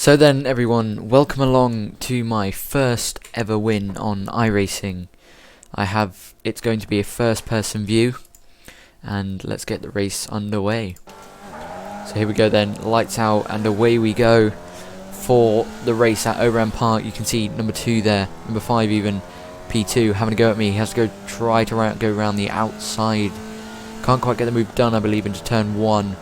So then everyone, welcome along to my first ever win on iRacing. It's going to be a first person view, and let's get the race underway. So here we go then, lights out and away we go for the race at Oran Park. You can see number 2 there, number 5 even, P2 having a go at me. He has to try to go around the outside. Can't quite get the move done, I believe, into turn 1.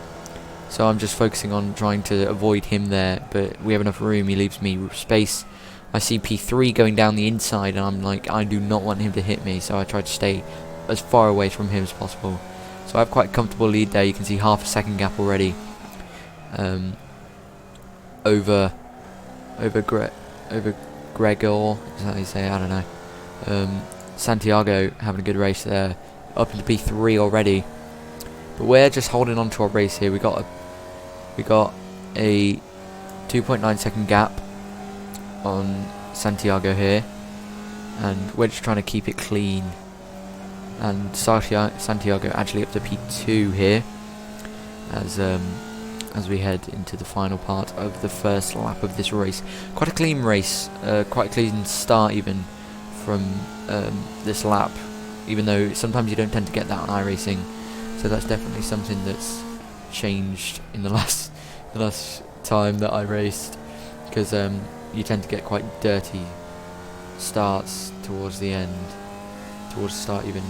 So I'm just focusing on trying to avoid him there, but we have enough room. He leaves me space. I see P3 going down the inside, and I'm like, I do not want him to hit me, so I try to stay as far away from him as possible. So I have quite a comfortable lead there. You can see half a second gap already over Gregor, is that how you say it? I don't know. Santiago having a good race there, up into P3 already. But we're just holding on to our race here. We got a 2.9 second gap on Santiago here, and we're just trying to keep it clean. And Santiago actually up to P2 here as we head into the final part of the first lap of this race. Quite a clean race, quite a clean start even from this lap, even though sometimes you don't tend to get that on iRacing. So that's definitely something that's changed in the last time that I raced, because you tend to get quite dirty starts towards the end, towards the start even.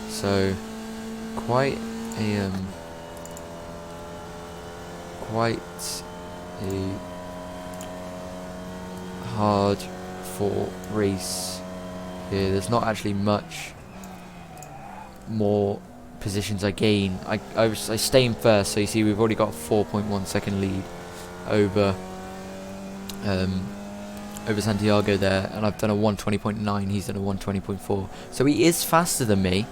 So quite a hard fought race here. There's not actually much more positions I gain. I stay in first, so you see we've already got a 4.1 second lead over Santiago there, and I've done a 1:20.9, he's done a 1:20.4, so he is faster than me.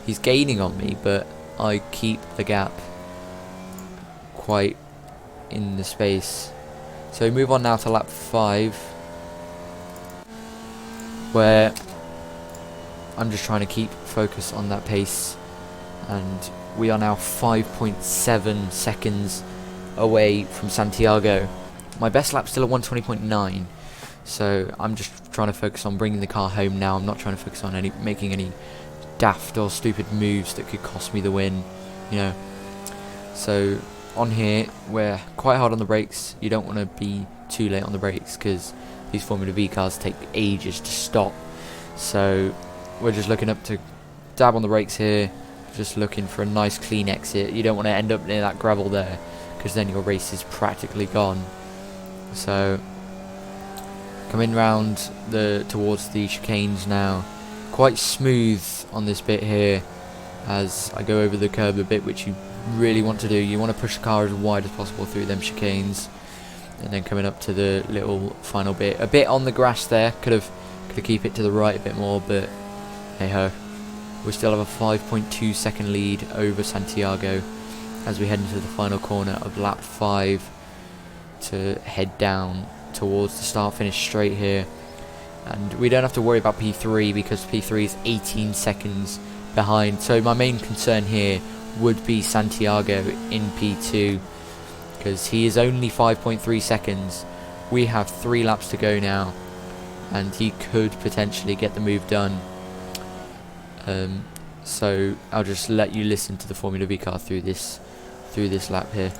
He's gaining on me, but I keep the gap quite in the space. So we move on now to lap 5, where I'm just trying to keep focus on that pace. And we are now 5.7 seconds away from Santiago. My best lap's still at 1:20.9, so I'm just trying to focus on bringing the car home now. I'm not trying to focus on making any daft or stupid moves that could cost me the win, you know. So on here, we're quite hard on the brakes. You don't want to be too late on the brakes, because these Formula V cars take ages to stop. So we're just looking up to dab on the brakes here. Just looking for a nice clean exit. You don't want to end up near that gravel there, because then your race is practically gone. So coming round towards the chicanes now, quite smooth on this bit here as I go over the curb a bit, which you really want to do. You want to push the car as wide as possible through them chicanes, and then coming up to the little final bit, a bit on the grass there. Could have keep it to the right a bit more, but hey ho. We still have a 5.2 second lead over Santiago as we head into the final corner of lap 5 to head down towards the start finish straight here. And we don't have to worry about P3, because P3 is 18 seconds behind. So my main concern here would be Santiago in P2, because he is only 5.3 seconds. We have 3 laps to go now, and he could potentially get the move done. So I'll just let you listen to the Formula V car through this lap here.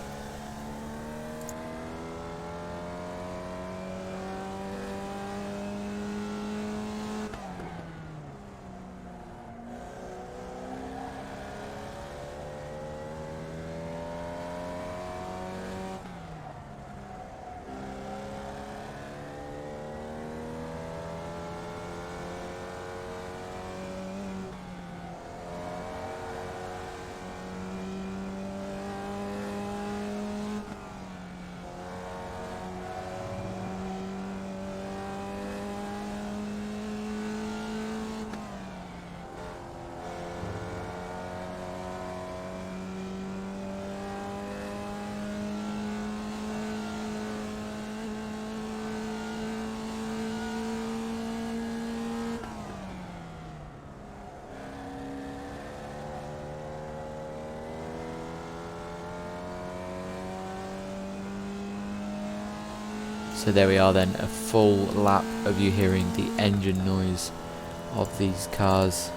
So there we are then, a full lap of you hearing the engine noise of these cars.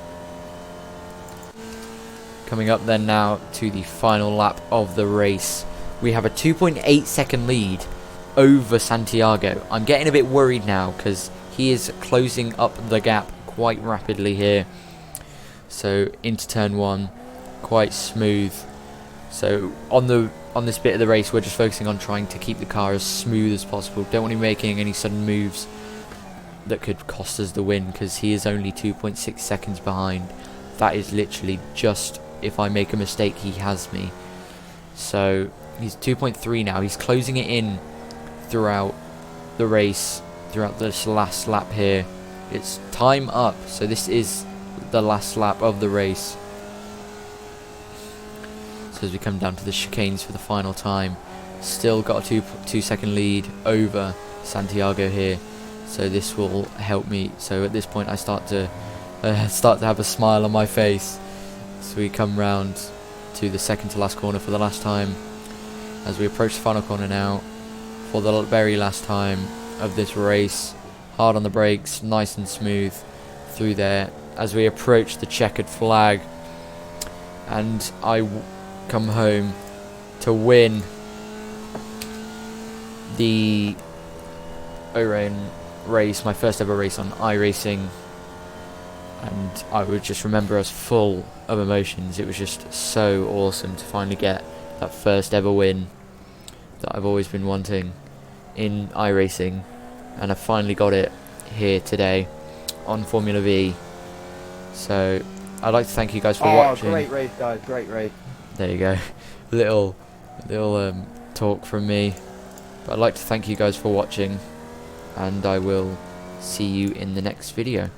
Coming up then now to the final lap of the race. We have a 2.8 second lead over Santiago. I'm getting a bit worried now because he is closing up the gap quite rapidly here. So into turn 1, quite smooth. So on this bit of the race, we're just focusing on trying to keep the car as smooth as possible. Don't want to be making any sudden moves that could cost us the win, because he is only 2.6 seconds behind. That is literally just, if I make a mistake, he has me. So he's 2.3 now. He's closing it in throughout the race, throughout this last lap here. It's time up, so this is the last lap of the race. So as we come down to the chicanes for the final time, still got a 2 second lead over Santiago here, so this will help me. So at this point I start to have a smile on my face. So we come round to the second to last corner for the last time, as we approach the final corner now for the very last time of this race. Hard on the brakes, nice and smooth through there as we approach the checkered flag, and I come home to win the Orion race, my first ever race on iRacing. And I would just remember us full of emotions. It was just so awesome to finally get that first ever win that I've always been wanting in iRacing, and I finally got it here today on Formula V. So I'd like to thank you guys for watching. Great race, guys, great race. There you go. little talk from me. But I'd like to thank you guys for watching, and I will see you in the next video.